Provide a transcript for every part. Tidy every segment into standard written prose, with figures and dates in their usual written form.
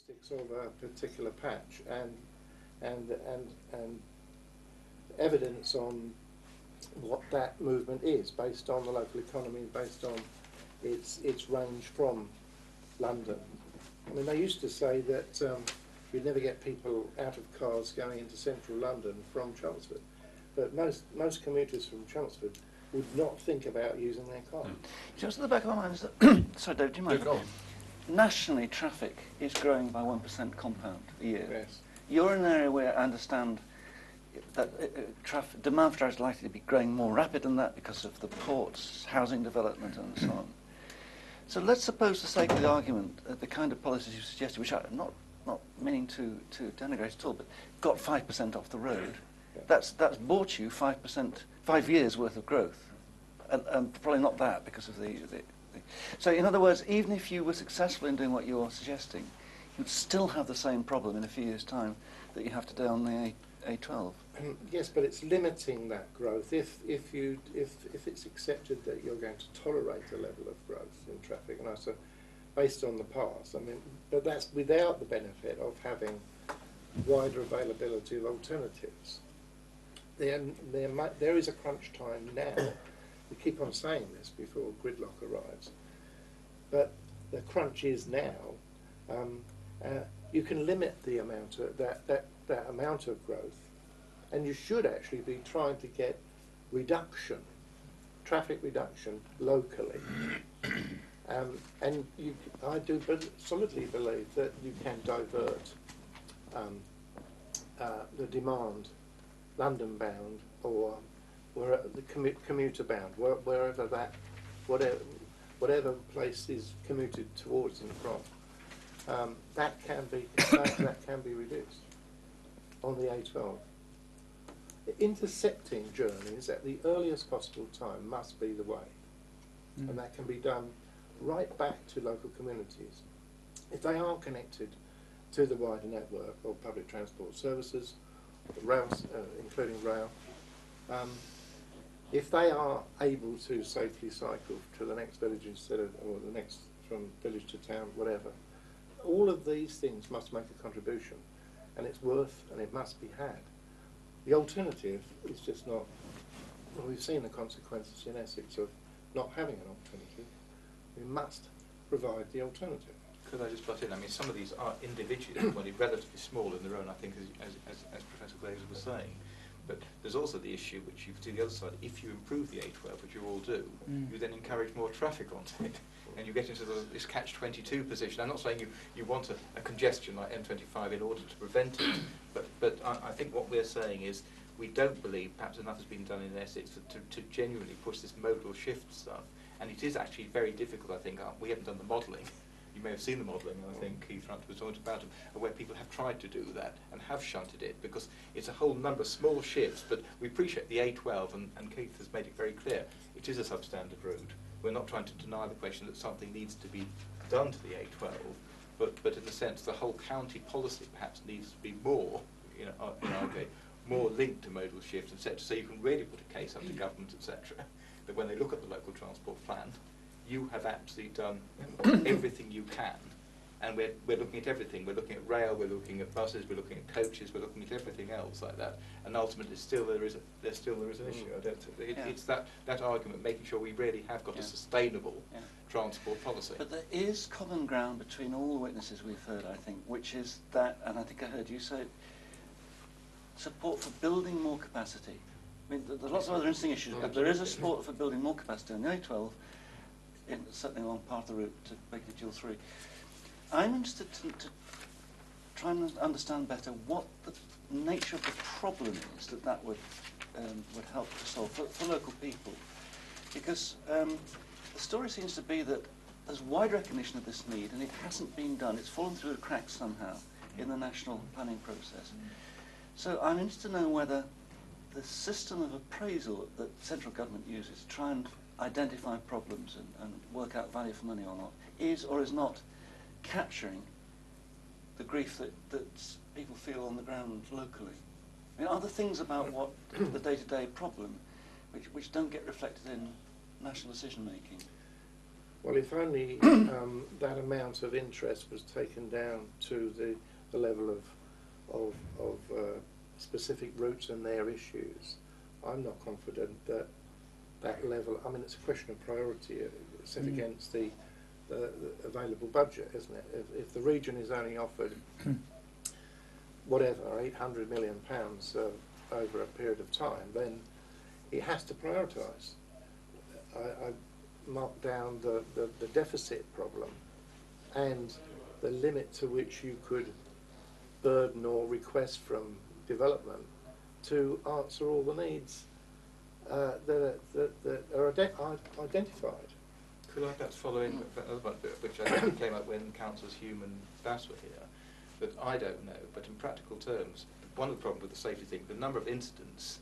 characteristics of a particular patch and evidence on what that movement is based on the local economy, based on its range from London. I mean, they used to say that you'd never get people out of cars going into central London from Chelmsford, but most commuters from Chelmsford would not think about using their car. Just at the back of my mind is that, sorry Dave, do you mind? Go on. Nationally, traffic is growing by 1% compound a year. Yes. You're in an area where I understand that demand for traffic is likely to be growing more rapid than that because of the ports, housing development and so on. So let's suppose, for the sake of the argument, the kind of policies you suggested, which I'm not meaning to denigrate at all, but got 5% off the road. Yeah. That's bought you 5%, 5 years worth of growth, and probably not that because of the. So in other words, even if you were successful in doing what you're suggesting, you'd still have the same problem in a few years' time that you have today on the A12. Yes, but it's limiting that growth. If it's accepted that you're going to tolerate a level of growth in traffic, and also based on the past, I mean, but that's without the benefit of having wider availability of alternatives. There is a crunch time now. We keep on saying this before gridlock arrives, but the crunch is now. You can limit the amount of that amount of growth, and you should actually be trying to get traffic reduction locally. And I do solidly believe that you can divert the demand, London bound or the commuter bound, wherever whatever place is commuted towards and from, that can be reduced on the A12. Intercepting journeys at the earliest possible time must be the way, and that can be done right back to local communities. If they are connected to the wider network of public transport services, rails, including rail, if they are able to safely cycle to the next village instead of, or the next from village to town, whatever, all of these things must make a contribution, and it's worth and it must be had. The alternative is just not, well, we've seen the consequences in Essex of not having an alternative. We must provide the alternative. Could I just butt in? I mean, some of these are individually relatively small in their own, I think, as Professor Glazer was saying. But there's also the issue, which you see the other side, if you improve the A12, which you all do, you then encourage more traffic onto it. And you get into this catch-22 position. I'm not saying you want a congestion like M25 in order to prevent it, but I think what we're saying is we don't believe perhaps enough has been done in Essex to genuinely push this modal shift stuff. And it is actually very difficult, I think. We haven't done the modelling. You may have seen the modelling, I think Keith Runt was talking about it, where people have tried to do that and have shunted it, because it's a whole number of small shifts, but we appreciate the A12, and Keith has made it very clear, it is a substandard route. We're not trying to deny the question that something needs to be done to the A12, but in a sense the whole county policy perhaps needs to be more, in our case, more linked to modal shifts, etc., so you can really put a case up to government, etc., that when they look at the local transport plan, you have absolutely done everything you can, and we're looking at everything. We're looking at rail, we're looking at buses, we're looking at coaches, we're looking at everything else like that. And ultimately, there is an issue. I don't think it's that argument, making sure we really have got a sustainable transport policy. But there is common ground between all the witnesses we've heard, I think, which is that, and I think I heard you say, support for building more capacity. I mean, there's lots of other interesting issues, but there is a support for building more capacity on the A12. Certainly along part of the route to Baker Dual 3. I'm interested to try and understand better what the nature of the problem is that would help to solve for local people, because the story seems to be that there's wide recognition of this need and it hasn't been done. It's fallen through the cracks somehow in the national planning process. So I'm interested to know whether the system of appraisal that central government uses to try and identify problems and work out value for money or not, is or is not capturing the grief that people feel on the ground locally. I mean, are there things about what the day-to-day problem which don't get reflected in national decision making? Well, if only that amount of interest was taken down to the level of specific routes and their issues, I'm not confident that that level. I mean, it's a question of priority set against the available budget, isn't it? If the region is only offered whatever £800 million over a period of time, then it has to prioritise. I marked down the deficit problem and the limit to which you could burden or request from development to answer all the needs that are identified. Could I perhaps follow in that other one, which I think came up when Councillors Hume and Bass were here, that I don't know, but in practical terms, one of the problems with the safety thing, the number of incidents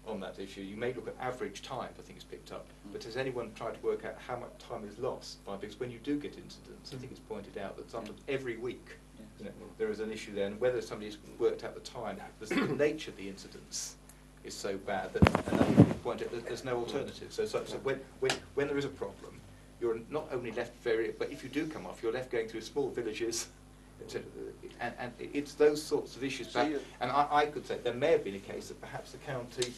on that issue, you may look at average time I think is picked up, but has anyone tried to work out how much time is lost by, because when you do get incidents, I think it's pointed out that sometimes every week there is an issue there, and whether somebody's worked out the time, the nature of the incidents is so bad that another point out that there's no alternative. So when there is a problem, you're not only left but if you do come off, you're left going through small villages, and it's those sorts of issues. So and I could say there may have been a case that perhaps the county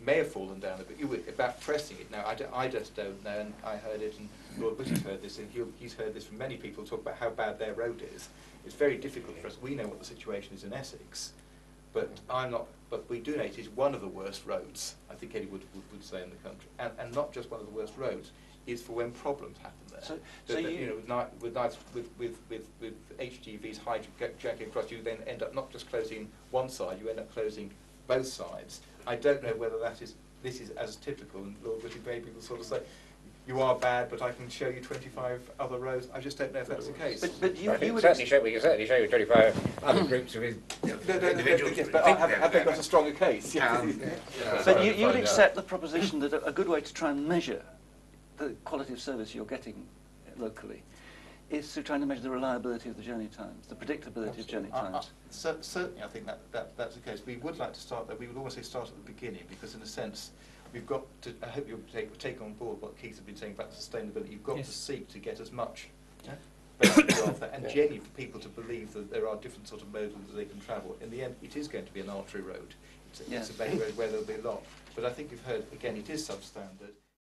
may have fallen down a bit about pressing it. Now, I just don't know, and I heard it, and Lord Whitty's heard this, and he's heard this from many people talk about how bad their road is. It's very difficult for us. We know what the situation is in Essex, but we do know it is one of the worst roads, I think anyone would say, in the country, and not just one of the worst roads, is for when problems happen there. With HGVs hijacking across, you then end up not just closing one side, you end up closing both sides. I don't know whether this is as typical, and Lord Whitty maybe will sort of say, you are bad, but I can show you 25 other roads. I just don't know if that's the case. But we can certainly show you 25 other groups of individuals. Yes, but have they got a stronger case? But you would accept the proposition that a good way to try and measure the quality of service you're getting locally is to try to measure the reliability of the journey times, the predictability of journey times. Certainly, I think that's the case. We would like to start there. We would almost say start at the beginning, because in a sense, we've got to. I hope you'll take on board what Keith has been saying about sustainability. You've got to seek to get as much benefit of that, and genuinely for people to believe that there are different sort of modes that they can travel. In the end, it is going to be an artery road. It's a main road where there'll be a lot. But I think you've heard again, it is substandard.